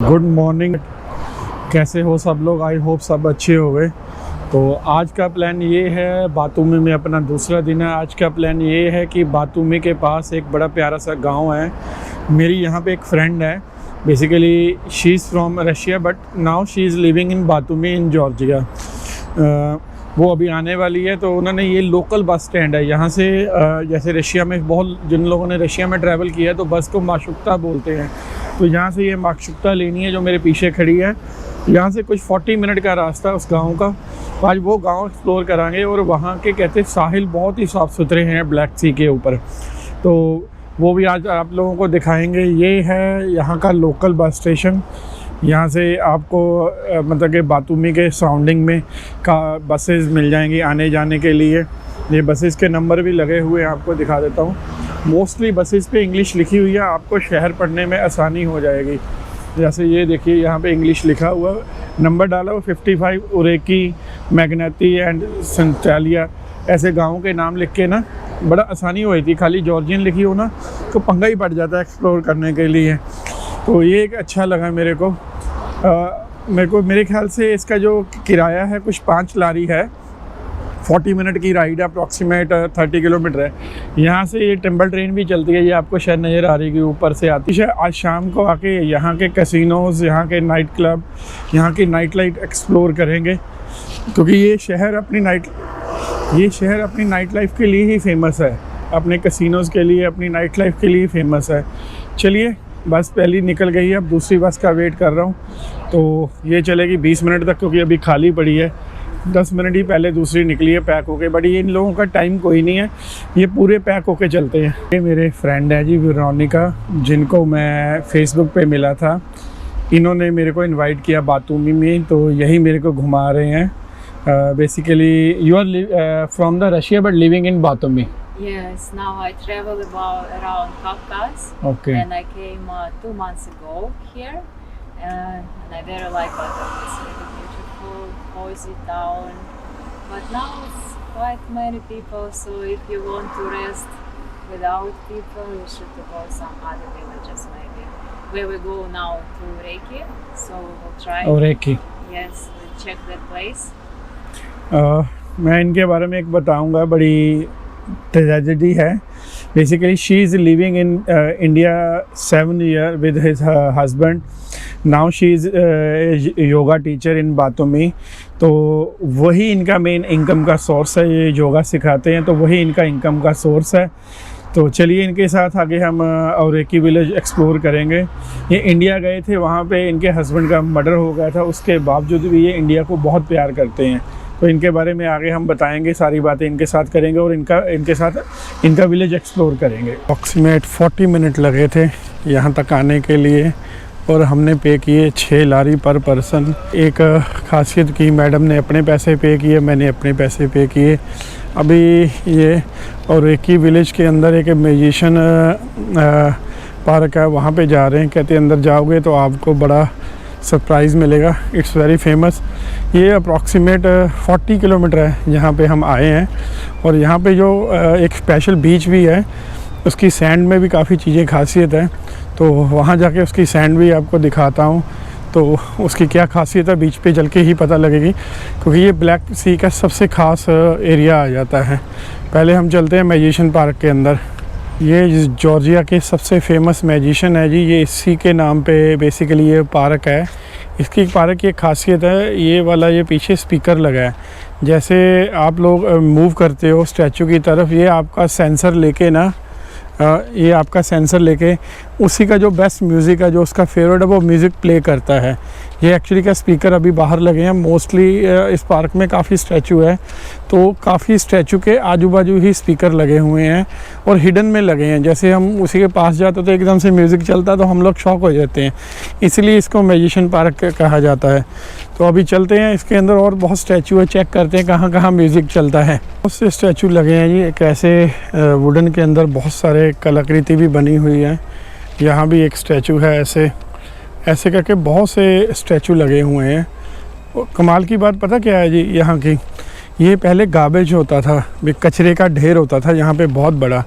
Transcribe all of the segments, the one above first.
Good morning. कैसे हो सब लोग? आई होप सब अच्छे हो गए। तो आज का प्लान ये है, बातूमी में अपना दूसरा दिन है। आज का प्लान ये है कि बातूमी के पास एक बड़ा प्यारा सा गांव है। मेरी यहाँ पे एक फ्रेंड है, basically she is from Russia but now she is living in Batumi in Georgia. वो अभी आने वाली है। तो उन्होंने ये लोकल बस स्टैंड है यहाँ से, जैसे रशिया में बहुत, जिन लोगों ने रशिया में ट्रैवल किया है तो बस को माशुक्ता बोलते हैं। तो यहाँ से ये माशुक्ता लेनी है जो मेरे पीछे खड़ी है। यहाँ से कुछ 40 मिनट का रास्ता उस गांव का। आज वो गांव एक्सप्लोर करांगे और वहाँ के कहते साहिल बहुत ही साफ़ सुथरे हैं ब्लैक सी के ऊपर, तो वो भी आज आप लोगों को दिखाएंगे। ये है यहाँ का लोकल बस स्टेशन। यहाँ से आपको मतलब कि बातूमी के सराउंडिंग में का बसेस मिल जाएंगी आने जाने के लिए। ये बसेस के नंबर भी लगे हुए हैं, आपको दिखा देता हूँ। मोस्टली बसेस पे इंग्लिश लिखी हुई है, आपको शहर पढ़ने में आसानी हो जाएगी। जैसे ये देखिए यहाँ पे इंग्लिश लिखा हुआ, नंबर डाला हुआ 55, उरेकी, मैग्नेती एंड सेंटालिया, ऐसे गाँवों के नाम लिख के ना बड़ा आसानी हुई थी। खाली जॉर्जियन लिखी हो ना तो पंगा ही पड़ जाता है एक्सप्लोर करने के लिए। तो ये एक अच्छा लगा मेरे को। मेरे ख्याल से इसका जो किराया है कुछ 5 लारी है। 40 मिनट की राइड है, अप्रॉक्सीमेट 30 किलोमीटर है। यहाँ से ये टेम्पल ट्रेन भी चलती है, ये आपको शायद नज़र आ रही है ऊपर से आती है। आज शाम को आके यहाँ के कैसीनोज़, यहाँ के नाइट क्लब, यहाँ की नाइट लाइफ एक्सप्लोर करेंगे, क्योंकि ये शहर अपनी नाइट लाइफ के लिए ही फेमस है। अपने कैसीनोज़ के लिए, अपनी नाइट लाइफ के लिए फेमस है। चलिए, बस पहली निकल गई है, अब दूसरी बस का वेट कर रहा हूँ। तो ये चलेगी 20 मिनट तक, क्योंकि अभी खाली पड़ी है। 10 मिनट ही पहले दूसरी निकली है पैक होके। बट ये इन लोगों का टाइम कोई नहीं है, ये पूरे पैक होके चलते हैं। ये मेरे फ्रेंड है जी वेरोनिका, जिनको मैं फेसबुक पे मिला था। इन्होंने मेरे को इनवाइट किया बातूमी में, तो यही मेरे को घुमा रहे हैं। Basically you are from the Russia but living in Batumi. Yes, now I travel around Kavkaz. Okay. And I came 2 months ago here, and I very like it. It's really beautiful, cozy town. But now it's quite many people, so if you want to rest without people, you should go some other villages maybe. Where we go now to Reiki, so we'll try. और Reiki. Yes, we'll check that place. मैं इनके बारे में एक बताऊंगा, बड़ी tragedy है। Basically she is living in India 7 years with his husband. Now she is yoga teacher in Batumi. तो वही इनका मेन इनकम का सोर्स है, ये योगा सिखाते हैं, तो वही इनका इनकम का सोर्स है। तो चलिए इनके साथ आगे हम औरेकी विलेज एक्सप्लोर करेंगे। ये इंडिया गए थे, वहाँ पे इनके हस्बैंड का मर्डर हो गया था, उसके बावजूद भी ये इंडिया को बहुत प्यार करते हैं। तो इनके बारे में आगे हम बताएंगे, सारी बातें इनके साथ करेंगे और इनके साथ इनका विलेज एक्सप्लोर करेंगे। अप्रॉक्सीमेट 40 मिनट लगे थे यहाँ तक आने के लिए, और हमने पे किए 6 लारी पर पर्सन। एक खासियत की, मैडम ने अपने पैसे पे किए, मैंने अपने पैसे पे किए। अभी ये औरेकी विलेज के अंदर एक म्यूजिशियन पार्क है, वहाँ पे जा रहे हैं। कहते अंदर जाओगे तो आपको बड़ा सरप्राइज़ मिलेगा, इट्स वेरी फेमस। ये अप्रॉक्सीमेट 40 किलोमीटर है जहाँ पे हम आए हैं। और यहाँ पे जो एक स्पेशल बीच भी है, उसकी सैंड में भी काफ़ी चीज़ें खासियत है। तो वहाँ जाके उसकी सैंड भी आपको दिखाता हूँ, तो उसकी क्या खासियत है बीच पे चल के ही पता लगेगी, क्योंकि ये ब्लैक सी का सबसे ख़ास एरिया आ जाता है। पहले हम चलते हैं मैजिशियन पार्क के अंदर। ये जॉर्जिया के सबसे फेमस मैजिशियन है जी, ये इसी के नाम पे बेसिकली ये पार्क है। इसकी पार्क की एक खासियत है, ये वाला ये पीछे स्पीकर लगा है। जैसे आप लोग मूव करते हो स्टैचू की तरफ, ये आपका सेंसर लेके ना, ये आपका सेंसर लेके उसी का जो बेस्ट म्यूज़िक है, जो उसका फेवरेट है, वो म्यूज़िक प्ले करता है। ये एक्चुअली का स्पीकर अभी बाहर लगे हैं। मोस्टली इस पार्क में काफ़ी स्टैचू है, तो काफ़ी स्टैचू के आजू बाजू ही स्पीकर लगे हुए हैं और हिडन में लगे हैं। जैसे हम उसी के पास जाते तो एकदम से म्यूज़िक चलता तो हम लोग शॉक हो जाते हैं, इसलिए इसको मैजिशियन पार्क कहा जाता है। तो अभी चलते हैं इसके अंदर, और बहुत स्टैचू है, चेक करते हैं कहाँ कहाँ म्यूज़िक चलता है। बहुत से स्टैचू लगे हैं जी, एक ऐसे वुडन के अंदर बहुत सारे कलाकृति भी बनी हुई है। यहाँ भी एक स्टैचू है, ऐसे करके बहुत से स्टैचू लगे हुए हैं। और कमाल की बात पता क्या है जी यहाँ की, ये पहले गार्बेज होता था, कचरे का ढेर होता था यहाँ पे बहुत बड़ा।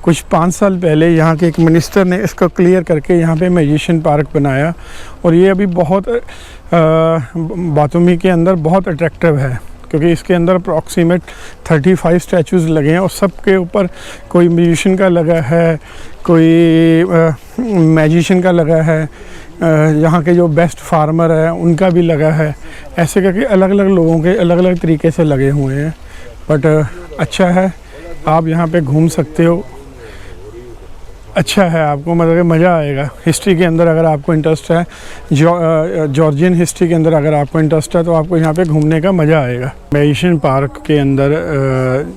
कुछ 5 साल पहले यहाँ के एक मिनिस्टर ने इसको क्लियर करके यहाँ पे मैजिशियन पार्क बनाया, और ये अभी बहुत बातूमी के अंदर बहुत अट्रैक्टिव है, क्योंकि इसके अंदर अप्रॉक्सीमेट 35 स्टैचूज़ लगे हैं, और सब के ऊपर कोई म्यूजिशियन का लगा है, कोई मैजिशियन का लगा है, यहाँ के जो बेस्ट फार्मर है उनका भी लगा है। ऐसे करके अलग अलग लोगों के अलग अलग तरीके से लगे हुए हैं। बट अच्छा है, आप यहाँ पे घूम सकते हो, अच्छा है, आपको मतलब कि मज़ा आएगा। हिस्ट्री के अंदर अगर आपको इंटरेस्ट है, जॉर्जियन हिस्ट्री के अंदर अगर आपको इंटरेस्ट है, तो आपको यहाँ पे घूमने का मज़ा आएगा। मैजिशियन पार्क के अंदर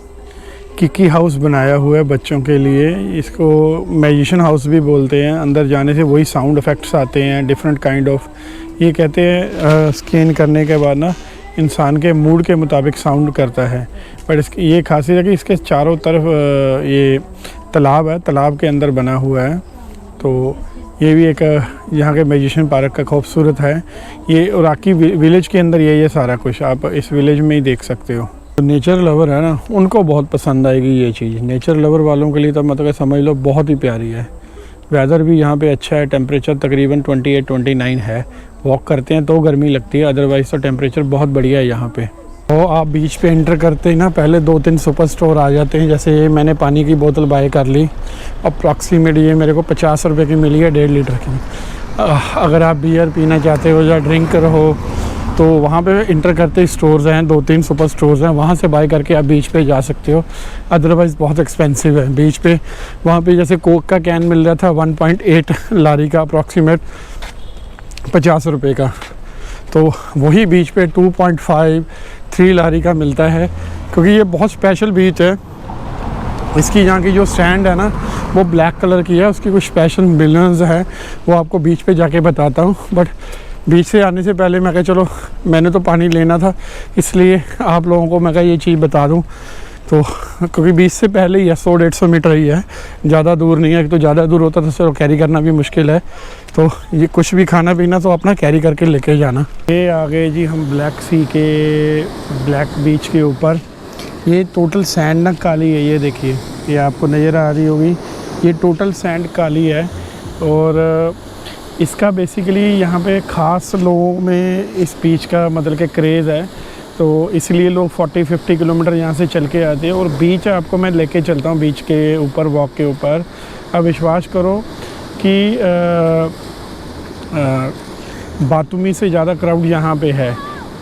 किकी हाउस बनाया हुआ है बच्चों के लिए, इसको मैजिशियन हाउस भी बोलते हैं। अंदर जाने से वही साउंड इफ़ेक्ट्स आते हैं, डिफरेंट काइंड ऑफ। ये कहते हैं स्कैन करने के बाद ना इंसान के मूड के मुताबिक साउंड करता है। बट इसकी ये खासियत है कि इसके चारों तरफ ये तालाब है, तालाब के अंदर बना हुआ है। तो ये भी एक यहाँ के मैजिशियन पार्क का खूबसूरत है। ये इराकी विलेज के अंदर ये सारा कुछ आप इस विलेज में ही देख सकते हो। तो नेचर लवर है ना, उनको बहुत पसंद आएगी ये चीज़। नेचर लवर वालों के लिए तो मतलब समझ लो बहुत ही प्यारी है। वेदर भी यहाँ पे अच्छा है, टेम्परेचर तकरीबन 28-29 है। वॉक करते हैं तो गर्मी लगती है, अदरवाइज़ तो टेम्परेचर बहुत बढ़िया है यहाँ पे। तो आप बीच पे एंटर करते ही ना पहले 2-3 सुपर स्टोर आ जाते हैं। जैसे ये मैंने पानी की बोतल बाय कर ली, अप्रॉक्सीमेट ये मेरे को 50 रुपये की मिली है 1.5 लीटर की। अगर आप बियर पीना चाहते हो या ड्रिंकर हो, तो वहाँ पे इंटर करते ही स्टोर्स हैं, 2-3 सुपर स्टोर्स हैं, वहाँ से बाय करके आप बीच पे जा सकते हो। अदरवाइज़ बहुत एक्सपेंसिव है बीच पे। वहाँ पे जैसे कोक का कैन मिल रहा था 1.8 लारी का, अप्रॉक्सीमेट 50 रुपये का, तो वही बीच पे 2.5-3 लारी का मिलता है। क्योंकि ये बहुत स्पेशल बीच है। इसकी यहाँ की जो सैंड है ना वो ब्लैक कलर की है, उसकी कुछ स्पेशल मिनरल्स है, वो आपको बीच पे जाके बताता हूँ। बट बीच से आने से पहले मैं कहा चलो, मैंने तो पानी लेना था, इसलिए आप लोगों को मैं कहा ये चीज़ बता दूं। तो क्योंकि बीच से पहले ही है, 100-150 मीटर ही है, ज़्यादा दूर नहीं है। तो ज़्यादा दूर होता तो चलो कैरी करना भी मुश्किल है। तो ये कुछ भी खाना पीना तो अपना कैरी करके लेके जाना। ये आ गए जी हम ब्लैक सी के ब्लैक बीच के ऊपर। ये टोटल सैंड ना काली है, ये देखिए, ये आपको नज़र आ रही होगी, ये टोटल सैंड काली है। और इसका बेसिकली यहाँ पे ख़ास लोगों में इस बीच का मतलब कि क्रेज़ है, तो इसलिए लोग 40-50 किलोमीटर यहाँ से चल के आते हैं। और बीच आपको मैं लेके चलता हूँ बीच के ऊपर, वॉक के ऊपर। अब विश्वास करो कि बातूमी से ज़्यादा क्राउड यहाँ पे है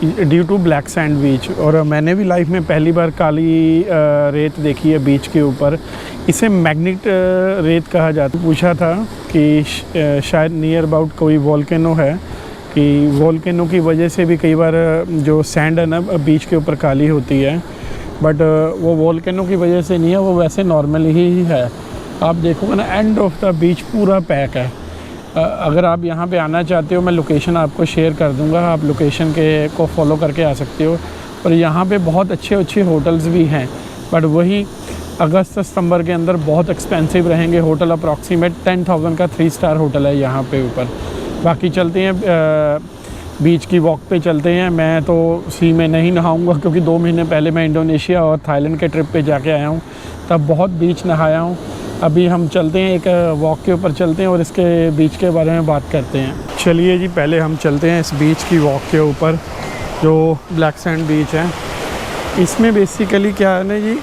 due to black sand beach. और मैंने भी लाइफ में पहली बार काली रेत देखी है बीच के ऊपर। इसे मैग्नेट रेत कहा जाता है। पूछा था कि शायद नियर अबाउट कोई वोल्केनो है, कि वोल्केनो की वजह से भी कई बार जो सैंड है ना बीच के ऊपर काली होती है। बट वो वोल्केनो की वजह से नहीं है, वो वैसे नॉर्मल ही है। आप देखोगे ना एंड ऑफ द बीच पूरा पैक है। अगर आप यहाँ पे आना चाहते हो, मैं लोकेशन आपको शेयर कर दूँगा, आप लोकेशन को फॉलो करके आ सकते हो। और यहाँ पे बहुत अच्छे होटल्स भी हैं, बट वही अगस्त सितंबर के अंदर बहुत एक्सपेंसिव रहेंगे होटल। अप्रॉक्सीमेट 10,000 का 3 स्टार होटल है यहाँ पे ऊपर। बाकी चलते हैं बीच की वॉक पे चलते हैं। मैं तो सी में नहीं नहाऊंगा, क्योंकि 2 महीने पहले मैं इंडोनेशिया और थाईलैंड के ट्रिप पे जाके आया हूँ, तब बहुत बीच नहाया हूँ। अभी हम चलते हैं, एक वॉक के ऊपर चलते हैं और इसके बीच के बारे में बात करते हैं। चलिए जी, पहले हम चलते हैं इस बीच की वॉक के ऊपर, जो ब्लैक सैंड बीच है। इसमें बेसिकली क्या है ना जी,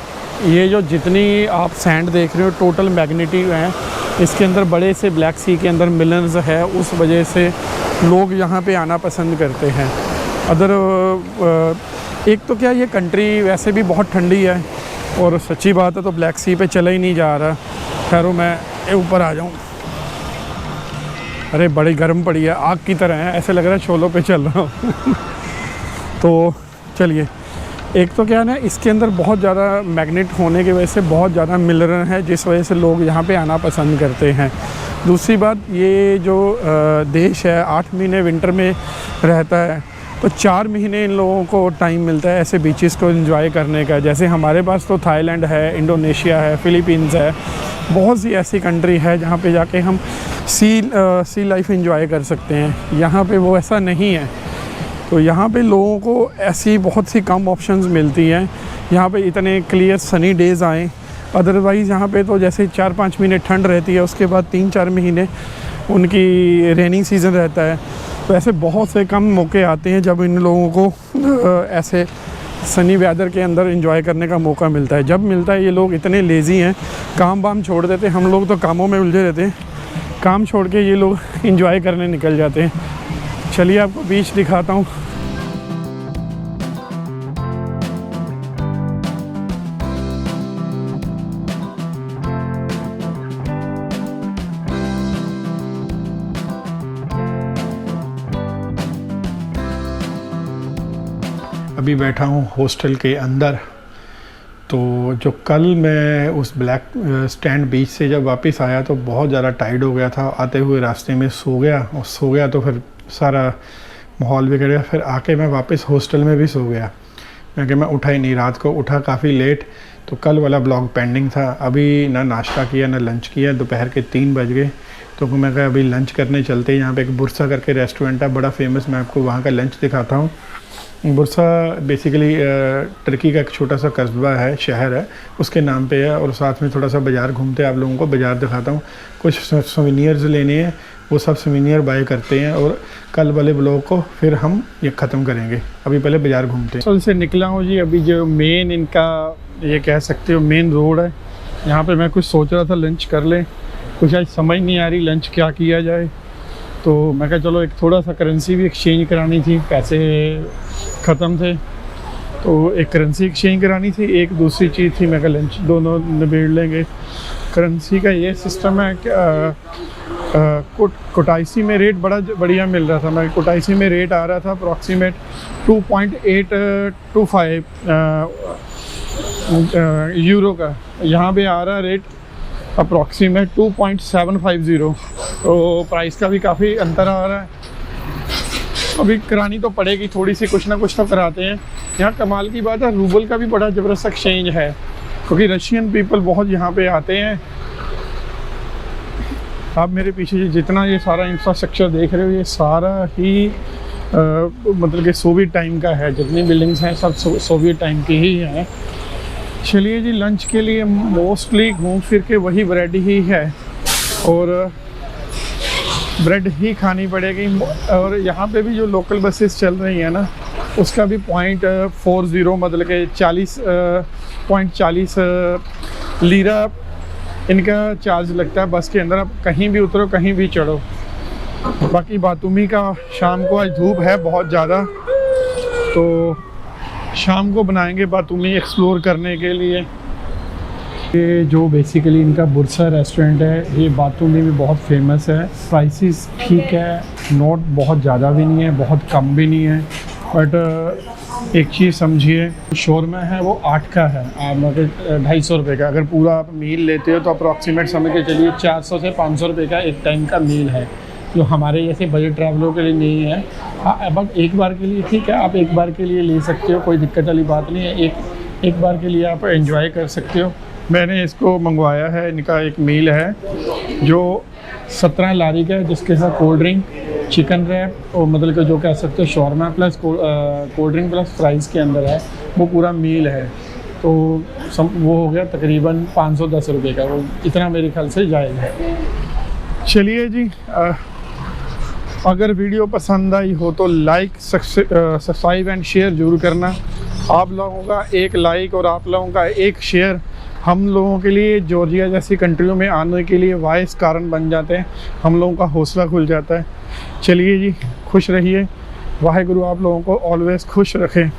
ये जो जितनी आप सैंड देख रहे हो टोटल मैग्नेटिक हैं। इसके अंदर बड़े से ब्लैक सी के अंदर मिलर्स है, उस वजह से लोग यहाँ पे आना पसंद करते हैं। एक तो क्या, ये कंट्री वैसे भी बहुत ठंडी है, और सच्ची बात है तो ब्लैक सी पे चला ही नहीं जा रहा। खैरो मैं ऊपर आ जाऊँ, अरे बड़ी गर्म पड़ी है, आग की तरह है, ऐसे लग रहा है शोलों पे चल रहा हूँ। तो चलिए, एक तो क्या है ना, इसके अंदर बहुत ज़्यादा मैग्नेट होने की वजह से बहुत ज़्यादा मिनरल है, जिस वजह से लोग यहाँ पे आना पसंद करते हैं। दूसरी बात, ये जो देश है 8 महीने विंटर में रहता है, तो 4 महीने इन लोगों को टाइम मिलता है ऐसे बीचेस को एंजॉय करने का। जैसे हमारे पास तो थाईलैंड है, इंडोनेशिया है, फ़िलीपींस है, बहुत सी ऐसी कंट्री है जहाँ पे जाके हम सी लाइफ एंजॉय कर सकते हैं। यहाँ पे वो ऐसा नहीं है। तो यहाँ पे लोगों को ऐसी बहुत सी कम ऑप्शंस मिलती हैं। यहाँ पे इतने क्लियर सनी डेज़ आए, अदरवाइज़ यहाँ पे तो जैसे 4-5 महीने ठंड रहती है, उसके बाद 3-4 महीने उनकी रेनिंग सीज़न रहता है। तो ऐसे बहुत से कम मौके आते हैं जब इन लोगों को ऐसे सनी वेदर के अंदर एंजॉय करने का मौका मिलता है। जब मिलता है ये लोग इतने लेज़ी हैं, काम वाम छोड़ देते हैं। हम लोग तो कामों में उलझे रहते हैं, काम छोड़ के ये लोग एंजॉय करने निकल जाते हैं। चलिए आपको बीच दिखाता हूँ। अभी बैठा हूँ हॉस्टल के अंदर। तो जो कल मैं उस ब्लैक स्टैंड बीच से जब वापस आया तो बहुत ज़्यादा टायर्ड हो गया था। आते हुए रास्ते में सो गया तो फिर सारा माहौल बिगड़ गया। फिर आके मैं वापस हॉस्टल में भी सो गया, क्योंकि मैं उठा ही नहीं। रात को उठा काफ़ी लेट, तो कल वाला ब्लॉग पेंडिंग था। अभी ना नाश्ता किया ना लंच किया, दोपहर के 3 बज गए। तो मैं कहा अभी लंच करने चलते हैं। यहाँ पे एक बुरसा करके रेस्टोरेंट है, बड़ा फेमस। मैं आपको वहाँ का लंच दिखाता हूँ। बुरसा बेसिकली टर्की का एक छोटा सा कस्बा है, शहर है, उसके नाम पे है। और साथ में थोड़ा सा बाज़ार घूमते हैं, आप लोगों को बाज़ार दिखाता हूँ। कुछ सोवेनियर्स लेने हैं, वो सब सोवेनियर बाय करते हैं और कल वाले ब्लॉग को फिर हम ये ख़त्म करेंगे। अभी पहले बाज़ार घूमते हैं। से निकला हूँ जी। अभी जो मेन इनका ये कह सकते हो मेन रोड है, यहाँ पर मैं कुछ सोच रहा था लंच कर लें, कुछ आज समझ नहीं आ रही लंच क्या किया जाए। तो मैं कहा चलो एक थोड़ा सा करेंसी भी एक्सचेंज करानी थी, पैसे ख़त्म थे तो एक करेंसी एक्सचेंज करानी थी। एक दूसरी चीज़ थी, मैं कहा लंच दोनों निबेड़ लेंगे। करेंसी का ये सिस्टम है कि कोटाइसी में रेट बड़ा बढ़िया मिल रहा था। मैं कोटाइसी में रेट आ रहा था अप्रॉक्सीमेट 2.825 यूरो का। यहाँ पे आ रहा रेट अप्रॉक्सीमेट 2.750। तो प्राइस का भी काफ़ी अंतर आ रहा है। अभी करानी तो पड़ेगी थोड़ी सी, कुछ ना कुछ तो कराते हैं। यहाँ कमाल की बात है, रूबल का भी बड़ा ज़बरदस्त एक्सचेंज है, क्योंकि रशियन पीपल बहुत यहाँ पे आते हैं। आप मेरे पीछे जितना ये सारा इंफ्रास्ट्रक्चर देख रहे हो, ये सारा ही मतलब कि सोवियत टाइम का है। जितनी बिल्डिंग्स हैं सब सोवियत टाइम की ही हैं। चलिए जी, लंच के लिए मोस्टली घूम फिर के वही ब्रेड ही है और ब्रेड ही खानी पड़ेगी। और यहाँ पे भी जो लोकल बसेस चल रही हैं ना, उसका भी 0.40 मतलब कि 40.40 लीरा इनका चार्ज लगता है बस के अंदर। आप कहीं भी उतरो, कहीं भी चढ़ो। बाकी बातूमी का शाम को आज धूप है बहुत ज़्यादा, तो शाम को बनाएंगे बातूमी एक्सप्लोर करने के लिए। ये जो बेसिकली इनका बुरसा रेस्टोरेंट है, ये बातूमी में बहुत फेमस है। प्राइसेस ठीक है, नोट बहुत ज़्यादा भी नहीं है, बहुत कम भी नहीं है। बट एक चीज़ समझिए, शोरमा है वो 8 का है, मतलब 250 रुपये का। अगर पूरा आप मील लेते हो तो अप्रॉक्सीमेट समझ के चलिए 400 से 500 रुपये का एक टाइम का मील है, जो हमारे जैसे बजट ट्रैवलों के लिए नहीं है। हाँ, बट एक बार के लिए ठीक है, आप एक बार के लिए ले सकते हो, कोई दिक्कत वाली बात नहीं है। एक बार के लिए आप एंजॉय कर सकते हो। मैंने इसको मंगवाया है, इनका एक मील है जो 17 लारी का है, जिसके साथ कोल्ड ड्रिंक, चिकन रैप और मतलब कि जो कह सकते हो shawarma plus cold drink plus fries के अंदर है। वो पूरा मील है, तो वो हो गया तकरीबन 510 रुपये का। वो इतना मेरे ख्याल से जाएगा। चलिए जी, अगर वीडियो पसंद आई हो तो लाइक, सब्सक्राइब एंड शेयर ज़रूर करना। आप लोगों का एक लाइक और आप लोगों का एक शेयर हम लोगों के लिए जॉर्जिया जैसी कंट्रियों में आने के लिए वाइस कारण बन जाते हैं। हम लोगों का हौसला खुल जाता है। चलिए जी, खुश रहिए। वाहेगुरु आप लोगों को ऑलवेज़ खुश रखें।